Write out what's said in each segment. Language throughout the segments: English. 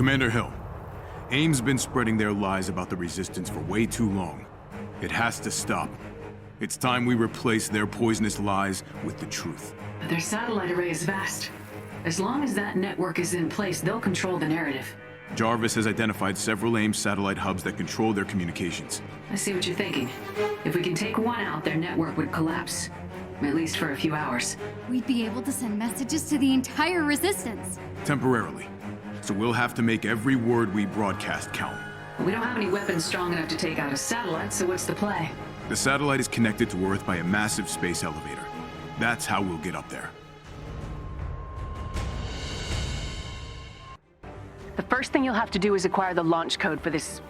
Commander Hill, AIM's been spreading their lies about the Resistance for way too long. It has to stop. It's time we replace their poisonous lies with the truth. Their satellite array is vast. As long as that network is in place, they'll control the narrative. Jarvis has identified several AIM satellite hubs that control their communications. I see what you're thinking. If we can take one out, their network would collapse. At least for a few hours. We'd be able to send messages to the entire Resistance. Temporarily. So we'll have to make every word we broadcast count. We don't have any weapons strong enough to take out a satellite, so what's the play? The satellite is connected to Earth by a massive space elevator. That's how we'll get up there. The first thing you'll have to do is acquire the launch code for this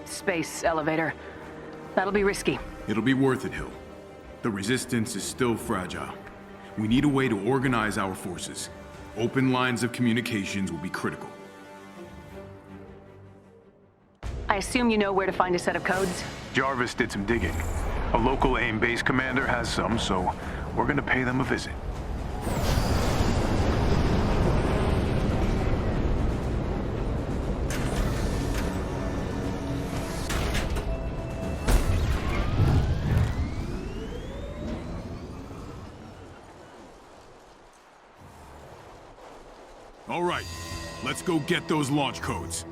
space elevator. That'll be risky. It'll be worth it, Hill. The Resistance is still fragile. We need a way to organize our forces. Open lines of communications will be critical. I assume you know where to find a set of codes? Jarvis did some digging. A local AIM base commander has some, so we're gonna pay them a visit. All right, let's go get those launch codes.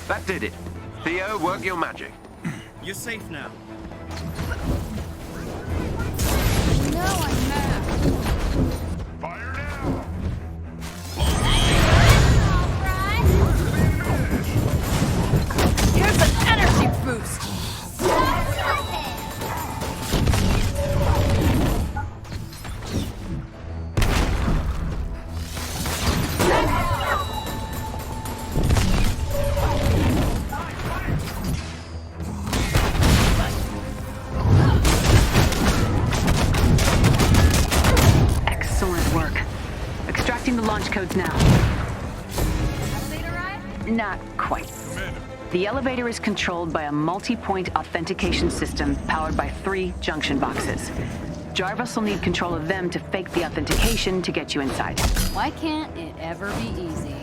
That did it. Theo, work your magic. You're safe now. No, I'm mad. Fire now! Here's an energy boost. Excellent work. Extracting the launch codes now. Not quite. The elevator is controlled by a multi-point authentication system powered by 3 junction boxes. Jarvis will need control of them to fake the authentication to get you inside. Why can't it ever be easy?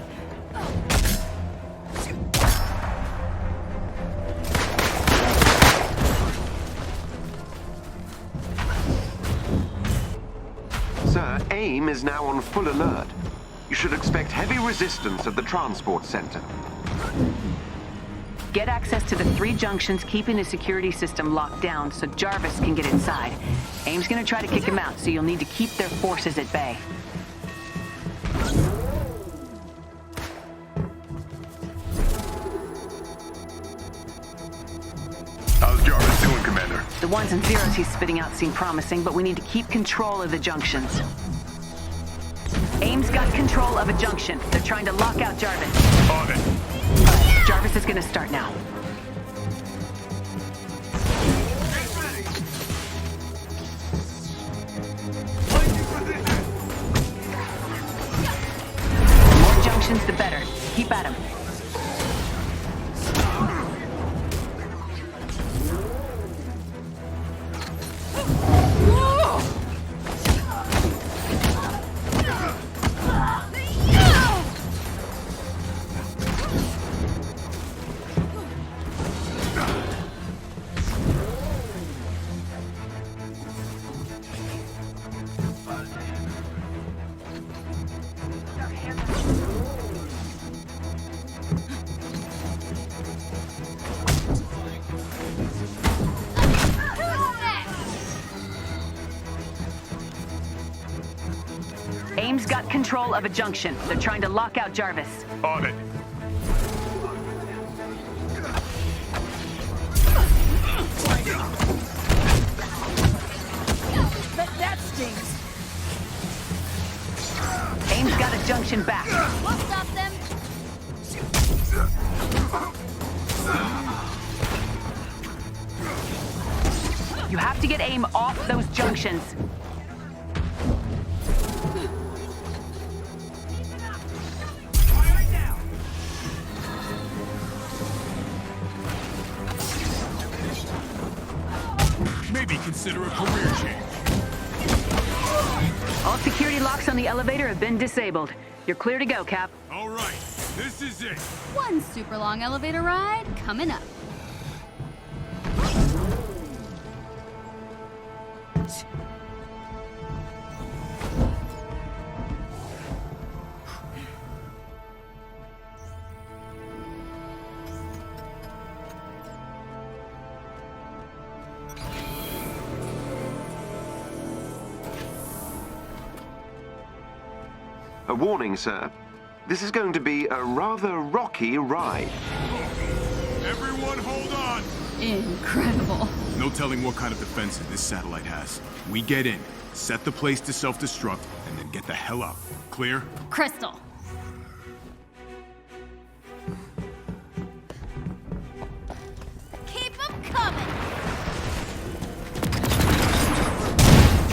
Sir, AIM is now on full alert. You should expect heavy resistance at the transport center. Get access to the 3 junctions, keeping the security system locked down so Jarvis can get inside. AIM's gonna try to kick him out, so you'll need to keep their forces at bay. How's Jarvis doing, Commander? The ones and zeros he's spitting out seem promising, but we need to keep control of the junctions. AIM's got control of a junction. They're trying to lock out Jarvis. On it. Jarvis is gonna start now. The more junctions, the better. Keep at him. AIM's got control of a junction. They're trying to lock out Jarvis. On it. That stings. AIM's got a junction back. We'll stop them. to get AIM off those junctions. Maybe consider a career change. All security locks on the elevator have been disabled. You're clear to go, Cap. All right, this is it. One super long elevator ride coming up. A warning, sir. This is going to be a rather rocky ride. Everyone hold on. Incredible. No telling what kind of defenses this satellite has. We get in, set the place to self-destruct, and then get the hell out. Clear? Crystal. Keep them coming.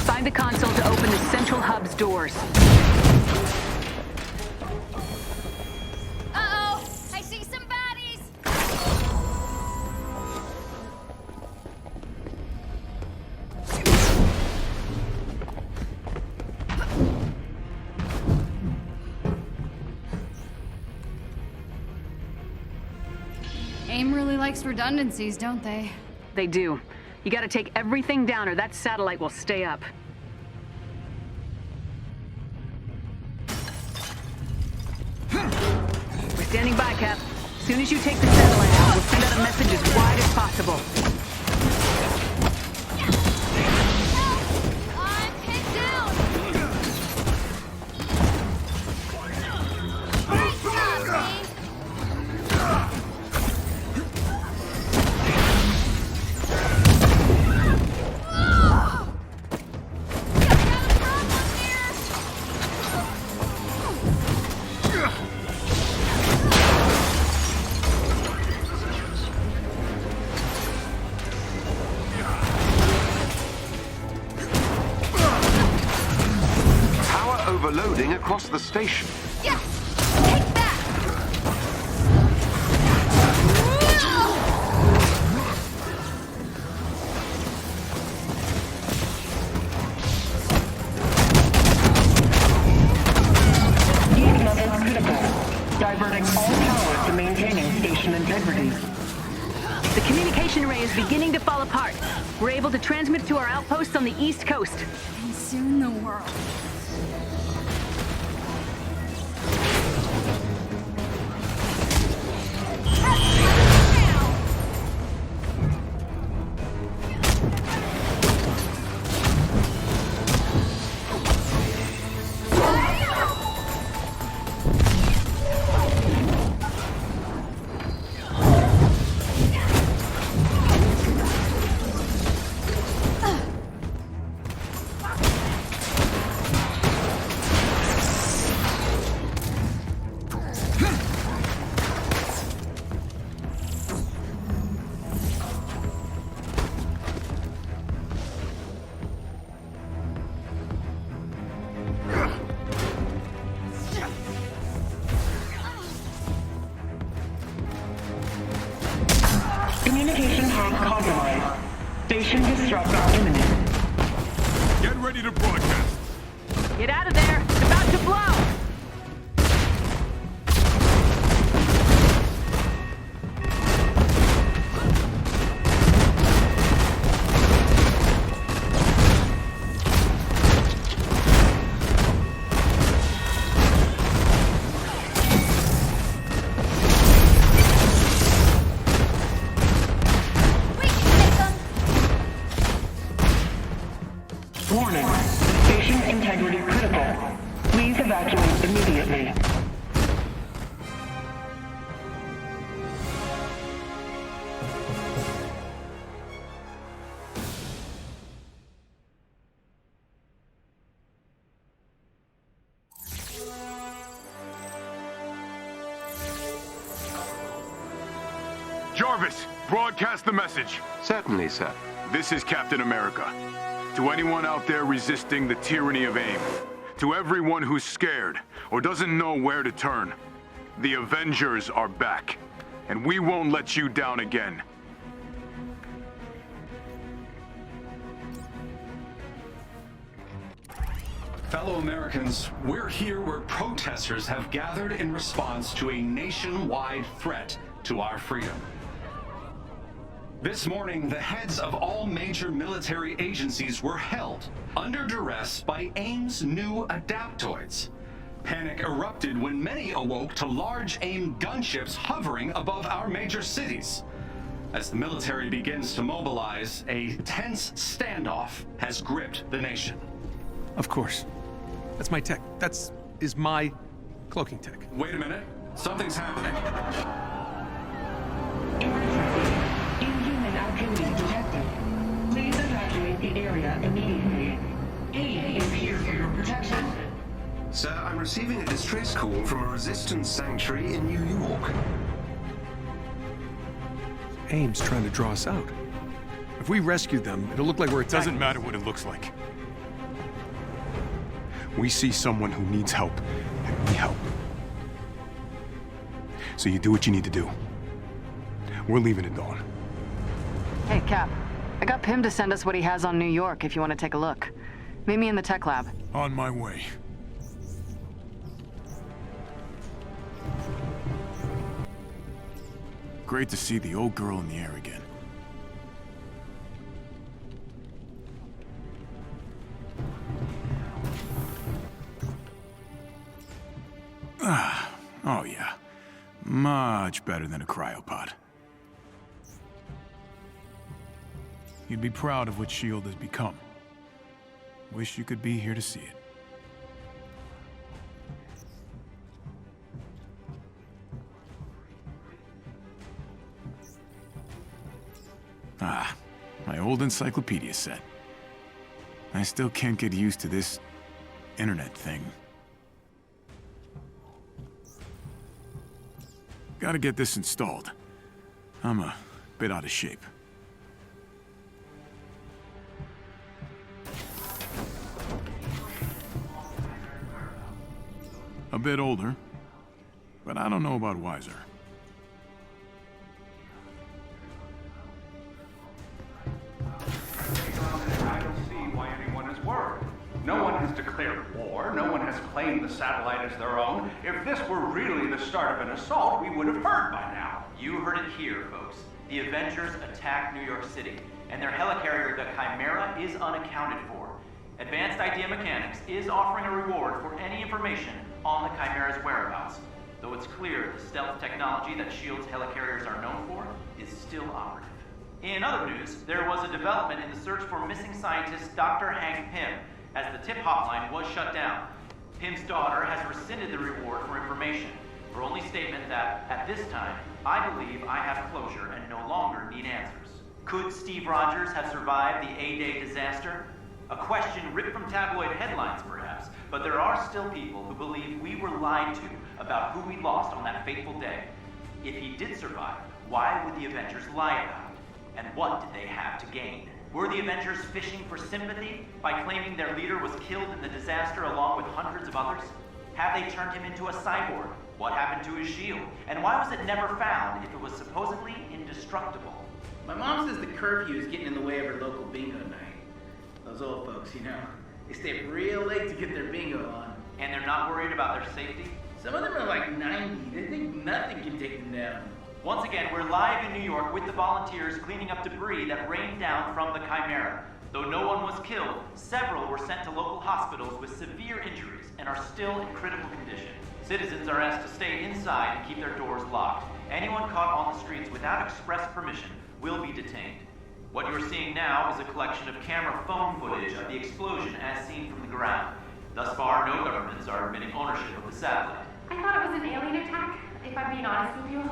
Find the console to open the central hub's doors. Uh-oh, I see some baddies. AIM really likes redundancies, don't they? They do. You gotta take everything down or that satellite will stay up. We're standing by, Cap. As soon as you take the satellite out, we'll send out a message as wide as possible. I'm pinned down. Great job, AIM. Power overloading across the station. Yes! Take that! Heat level critical. Diverting all power to maintaining station integrity. The communication array is beginning to fall apart. We're able to transmit to our outposts on the East Coast. And soon the world. Communication hub compromised. Station destruct imminent. Get ready to broadcast. Get out of there! It's about to blow! We can take them. Warning. Station integrity critical. Please evacuate. Jarvis, broadcast the message. Certainly, sir. This is Captain America. To anyone out there resisting the tyranny of AIM, to everyone who's scared or doesn't know where to turn, the Avengers are back, and we won't let you down again. Fellow Americans, we're here where protesters have gathered in response to a nationwide threat to our freedom. This morning, the heads of all major military agencies were held under duress by AIM's new adaptoids. Panic erupted when many awoke to large AIM gunships hovering above our major cities. As the military begins to mobilize, a tense standoff has gripped the nation. Of course. That's my tech. Is my cloaking tech. Wait a minute. Something's happening. Inhuman activity detected. Please evacuate the area immediately. AIM is here for your protection. Sir, I'm receiving a distress call from a resistance sanctuary in New York. AIM's trying to draw us out. If we rescue them, it'll look like we're attacking. Doesn't matter what it looks like. We see someone who needs help, and we help. So you do what you need to do. We're leaving at dawn. Hey, Cap. I got Pym to send us what he has on New York if you want to take a look. Meet me in the tech lab. On my way. Great to see the old girl in the air again. Oh yeah. Much better than a cryopod. You'd be proud of what S.H.I.E.L.D. has become. Wish you could be here to see it. Ah, my old encyclopedia set. I still can't get used to this internet thing. Gotta get this installed. I'm a bit out of shape. A bit older, but I don't know about wiser. I don't see why anyone is worried. No one has declared war. No one has claimed the satellite as their own. If this were really the start of an assault, we would have heard by now. You heard it here, folks. The Avengers attacked New York City, and their helicarrier, the Chimera, is unaccounted for. Advanced Idea Mechanics is offering a reward for any information on the Chimera's whereabouts, though it's clear the stealth technology that S.H.I.E.L.D.'s helicarriers are known for is still operative. In other news, there was a development in the search for missing scientist Dr. Hank Pym, as the tip hotline was shut down. Pym's daughter has rescinded the reward for information, her only statement that, at this time, I believe I have closure and no longer need answers. Could Steve Rogers have survived the A-Day disaster? A question ripped from tabloid headlines, perhaps, but there are still people who believe we were lied to about who we lost on that fateful day. If he did survive, why would the Avengers lie about it? And what did they have to gain? Were the Avengers fishing for sympathy by claiming their leader was killed in the disaster along with hundreds of others? Have they turned him into a cyborg? What happened to his shield? And why was it never found if it was supposedly indestructible? My mom says the curfew is getting in the way of her local bingo night. Those old folks, you know, they stay up real late to get their bingo on. And they're not worried about their safety? Some of them are like 90. They think nothing can take them down. Once again, we're live in New York with the volunteers cleaning up debris that rained down from the Chimera. Though no one was killed, several were sent to local hospitals with severe injuries and are still in critical condition. Citizens are asked to stay inside and keep their doors locked. Anyone caught on the streets without express permission will be detained. What you're seeing now is a collection of camera phone footage of the explosion as seen from the ground. Thus far, no governments are admitting ownership of the satellite. I thought it was an alien attack, if I'm being honest with you.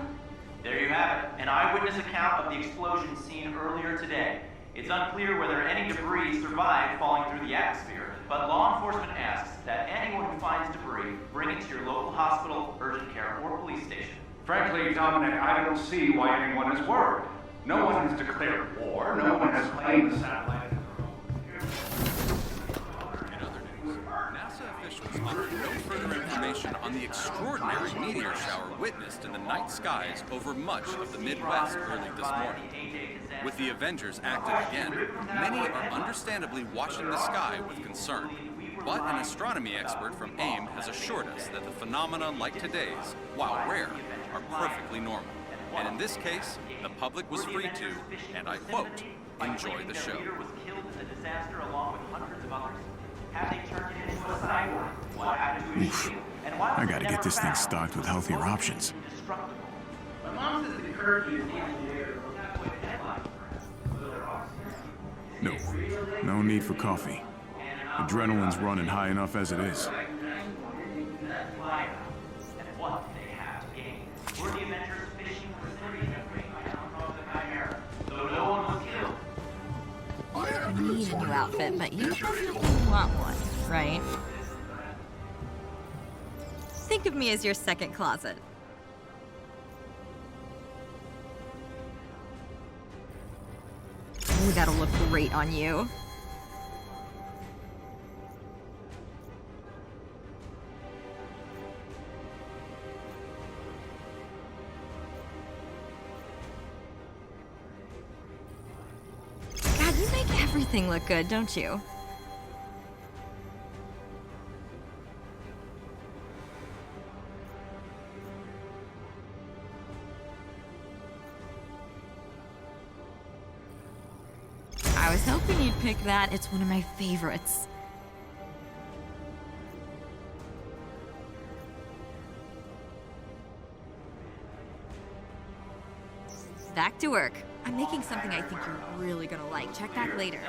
There you have it, an eyewitness account of the explosion seen earlier today. It's unclear whether any debris survived falling through the atmosphere, but law enforcement asks that anyone who finds debris bring it to your local hospital, urgent care, or police station. Frankly, Dominic, I don't see why anyone is worried. No one has declared war. No one has claimed the satellite. NASA officials offered no further information on the extraordinary meteor shower witnessed in the night skies over much of the Midwest early this morning. With the Avengers active again, many are understandably watching the sky with concern. But an astronomy expert from AIM has assured us that the phenomena like today's, while rare, are perfectly normal. And in this case, the public was free to, and I quote, enjoy the show. Oof. I gotta get this thing stocked with healthier options. My mom says the curfew is No need for coffee. Adrenaline's running high enough as it is. I need a new outfit, but you definitely want one, right? Think of me as your second closet. Ooh, that'll look great on you. God, you make everything look good, don't you? I was hoping you'd pick that. It's one of my favorites. Back to work. I'm making something I think you're really gonna like. Check back later.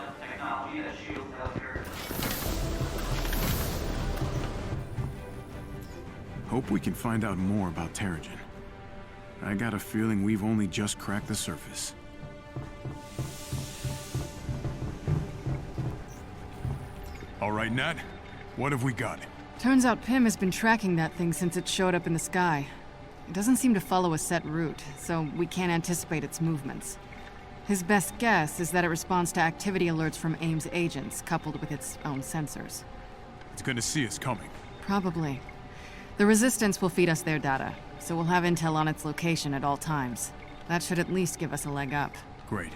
Hope we can find out more about Terrigen. I got a feeling we've only just cracked the surface. All right, Nat. What have we got? Turns out Pym has been tracking that thing since it showed up in the sky. It doesn't seem to follow a set route, so we can't anticipate its movements. His best guess is that it responds to activity alerts from AIM's agents, coupled with its own sensors. It's gonna see us coming. Probably. The Resistance will feed us their data, so we'll have intel on its location at all times. That should at least give us a leg up. Great.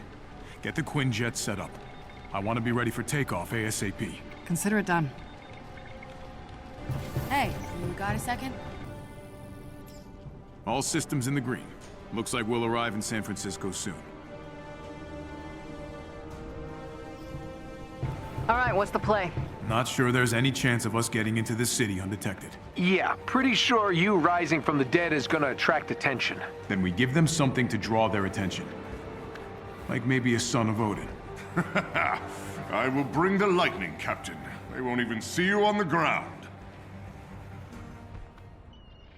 Get the Quinjet set up. I want to be ready for takeoff ASAP. Consider it done. Hey, you got a second? All systems in the green. Looks like we'll arrive in San Francisco soon. All right, what's the play? Not sure there's any chance of us getting into this city undetected. Yeah, pretty sure you rising from the dead is gonna attract attention. Then we give them something to draw their attention. Like maybe a son of Odin. I will bring the lightning, Captain. They won't even see you on the ground.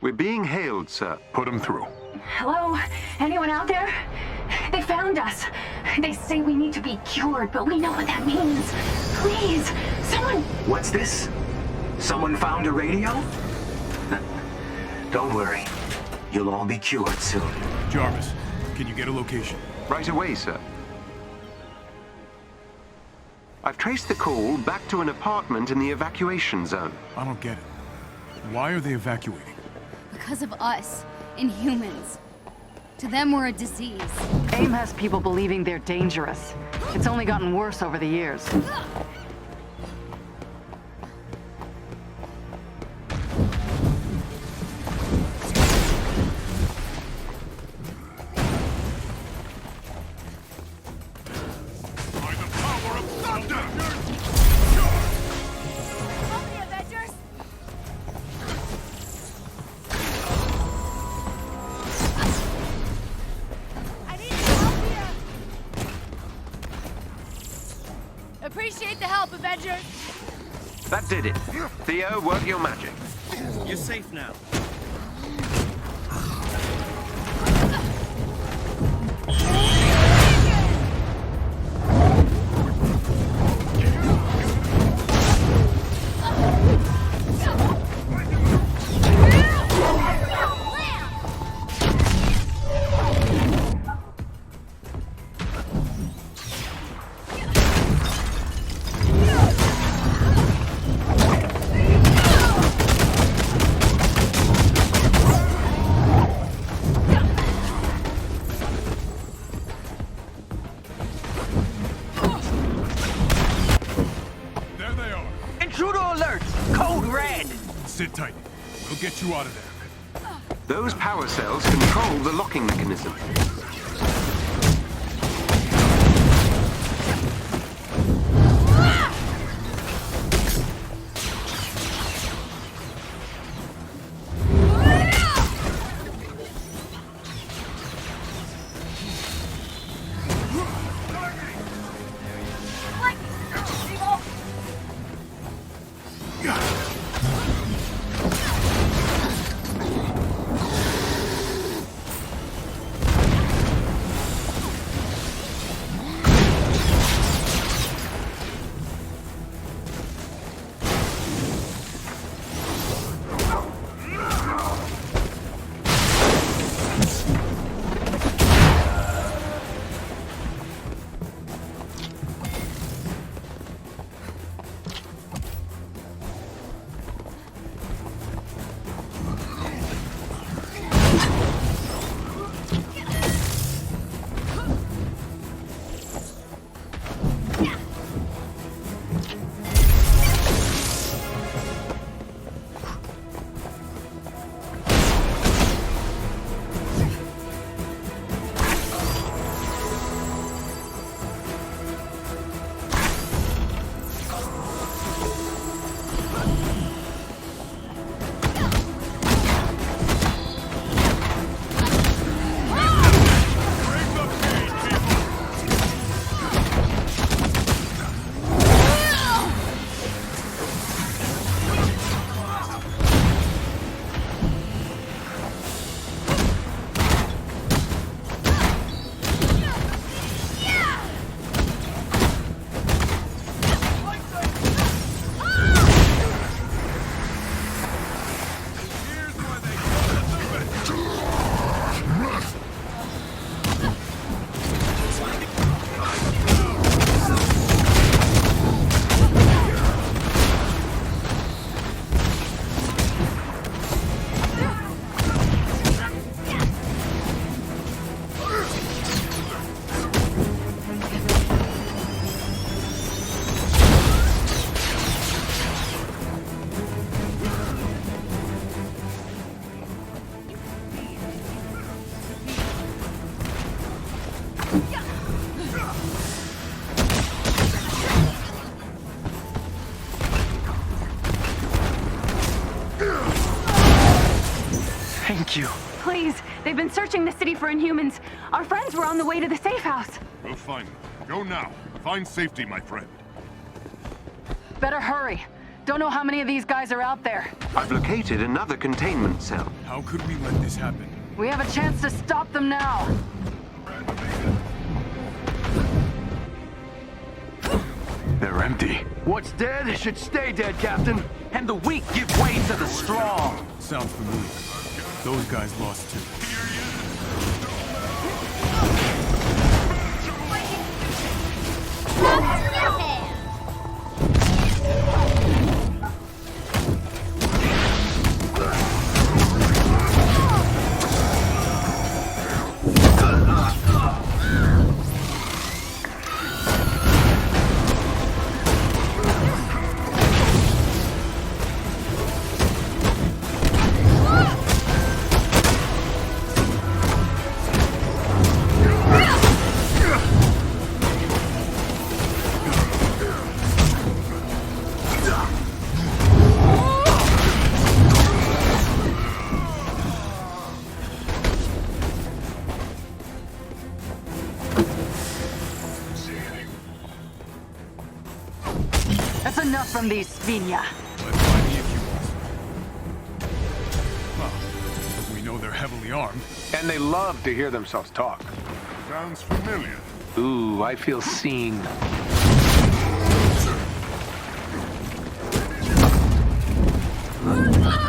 We're being hailed, sir. Put them through. Hello? Anyone out there? They found us. They say we need to be cured, but we know what that means. Please, someone... What's this? Someone found a radio? Don't worry. You'll all be cured soon. Jarvis, can you get a location? Right away, sir. I've traced the call back to an apartment in the evacuation zone. I don't get it. Why are they evacuating? Because of us, Inhumans. To them, we're a disease. AIM has people believing they're dangerous. It's only gotten worse over the years. Appreciate the help, Avengers! That did it. Theo, work your magic. You're safe now. get you out of there. Those power cells control the locking mechanism. Thank you. Please, they've been searching the city for Inhumans. Our friends were on the way to the safe house. We'll find them. Go now. Find safety, my friend. Better hurry. Don't know how many of these guys are out there. I've located another containment cell. How could we let this happen? We have a chance to stop them now. They're empty. What's dead should stay dead, Captain. And the weak give way to the strong. Sounds familiar. Those guys lost too. That's enough from these Svinya. Let's find the Incubus. Well, we know they're heavily armed. And they love to hear themselves talk. Sounds familiar. Ooh, I feel seen. Avengers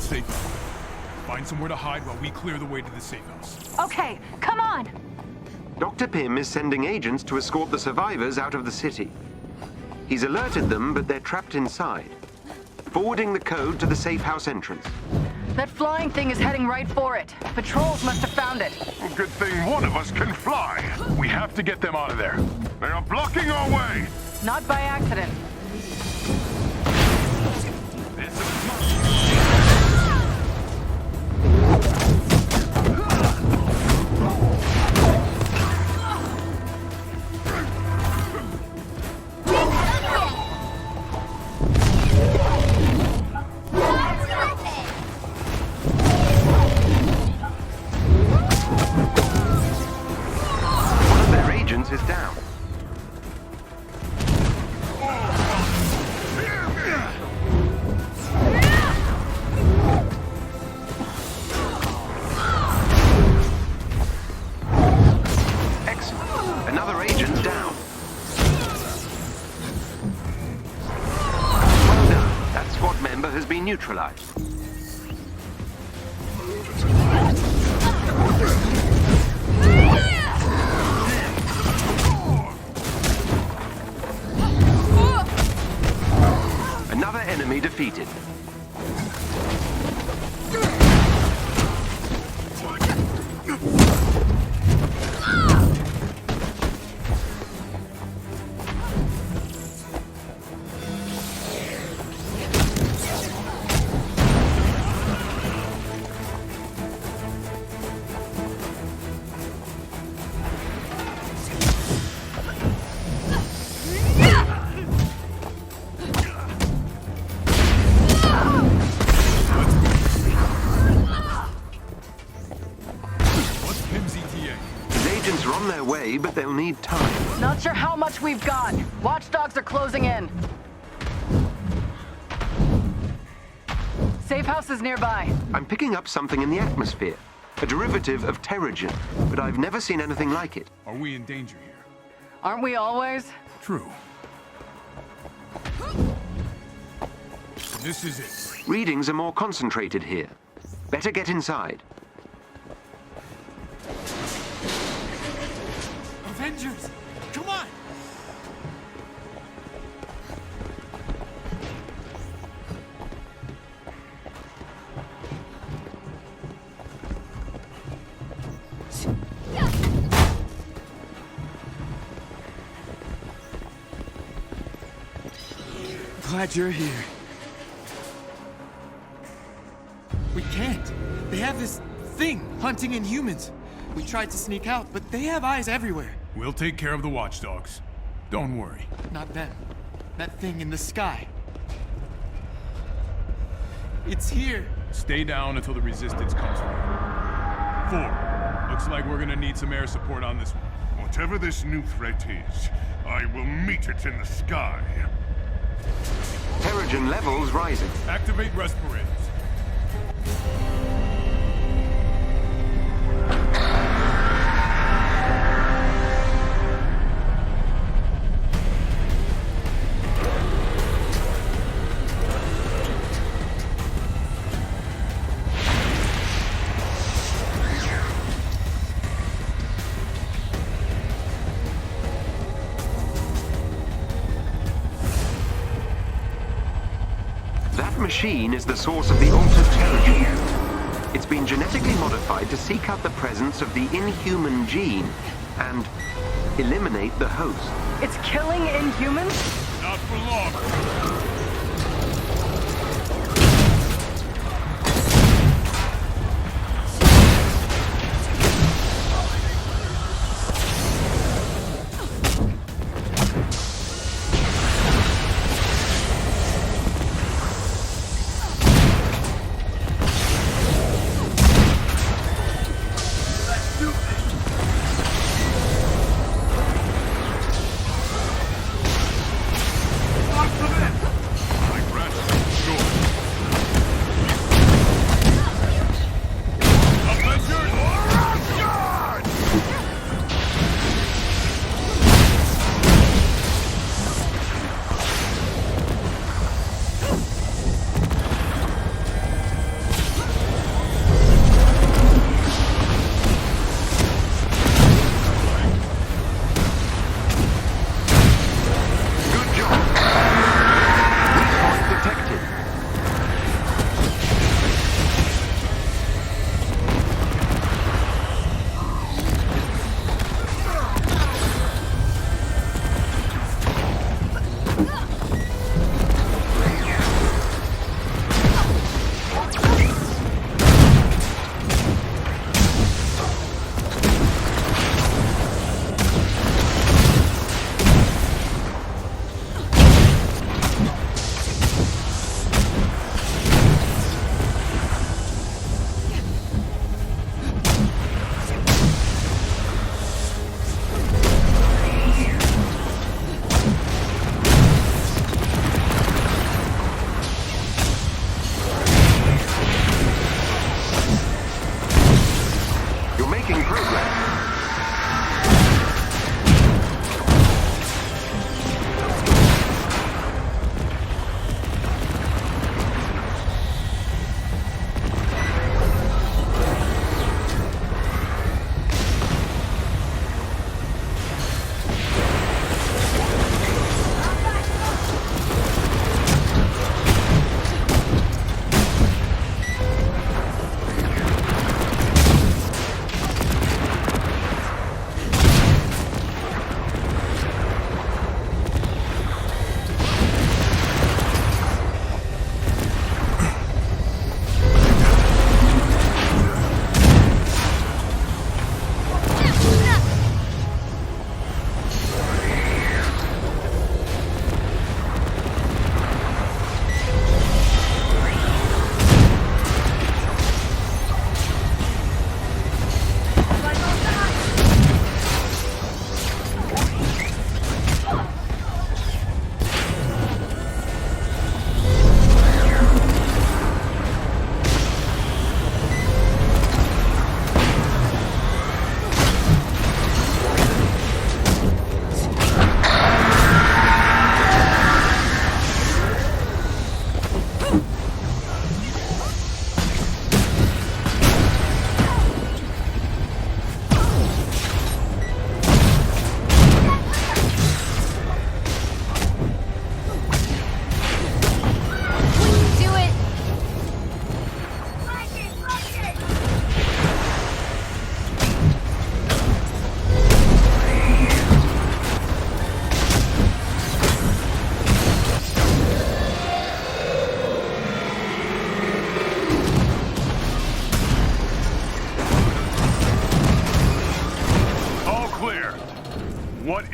safe house. Find somewhere to hide while we clear the way to the safe house. Okay, come on! Dr. Pym is sending agents to escort the survivors out of the city. He's alerted them, but they're trapped inside. Forwarding the code to the safe house entrance. That flying thing is heading right for it. Patrols must have found it. Good thing one of us can fly. We have to get them out of there. They are blocking our way. Not by accident. Is down. Excellent. Another agent down. Well done. That squad member has been neutralized. Another enemy defeated. But they'll need time. Not sure how much we've got. Watchdogs are closing in. Safe house is nearby. I'm picking up something in the atmosphere. A derivative of Terrigen, but I've never seen anything like it. Are we in danger here? Aren't we always? True. This is it. Readings are more concentrated here. Better get inside. Avengers! Come on! Glad you're here. We can't. They have this thing hunting Inhumans. We tried to sneak out, but they have eyes everywhere. We'll take care of the watchdogs. Don't worry. Not them. That thing in the sky. It's here. Stay down until the resistance comes around. 4. Looks like we're gonna need some air support on this one. Whatever this new threat is, I will meet it in the sky. Terrigen levels rising. Activate respirators. Machine is the source of the altered Terrigen. It's been genetically modified to seek out the presence of the inhuman gene and eliminate the host. It's killing Inhumans? Not for long.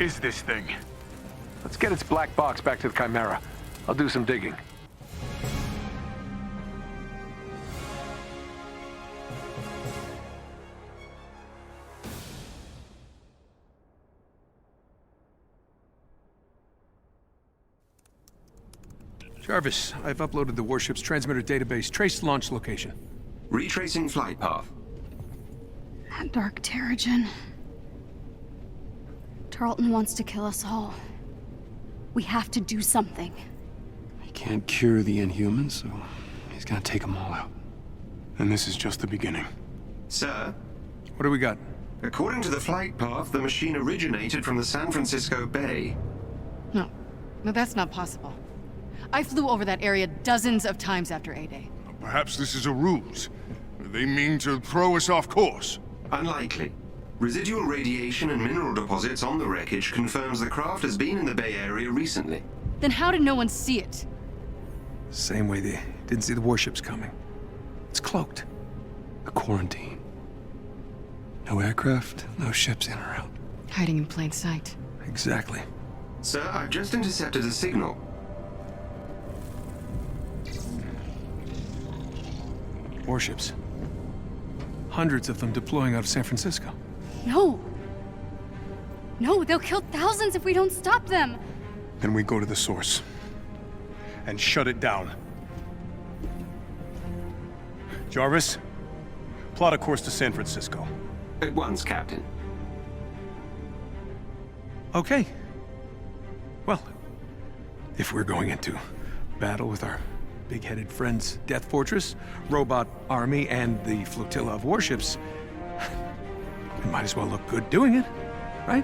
is this thing? Let's get its black box back to the Chimera. I'll do some digging. Jarvis, I've uploaded the warship's transmitter database. Trace launch location. Retracing flight path. That dark Terrigen. Tarleton wants to kill us all. We have to do something. He can't cure the Inhumans, so he's gonna take them all out. And this is just the beginning. Sir? What do we got? According to the flight path, the machine originated from the San Francisco Bay. No, that's not possible. I flew over that area dozens of times after A-Day. Perhaps this is a ruse. They mean to throw us off course. Unlikely. Residual radiation and mineral deposits on the wreckage confirms the craft has been in the Bay Area recently. Then how did no one see it? Same way they didn't see the warships coming. It's cloaked. A quarantine. No aircraft, no ships in or out. Hiding in plain sight. Exactly. Sir, I've just intercepted a signal. Warships. Hundreds of them deploying out of San Francisco. No! No, they'll kill thousands if we don't stop them! Then we go to the source. And shut it down. Jarvis, plot a course to San Francisco. At once, Captain. Okay. Well, if we're going into battle with our big-headed friends, Death Fortress, Robot Army, and the flotilla of warships, we might as well look good doing it, right?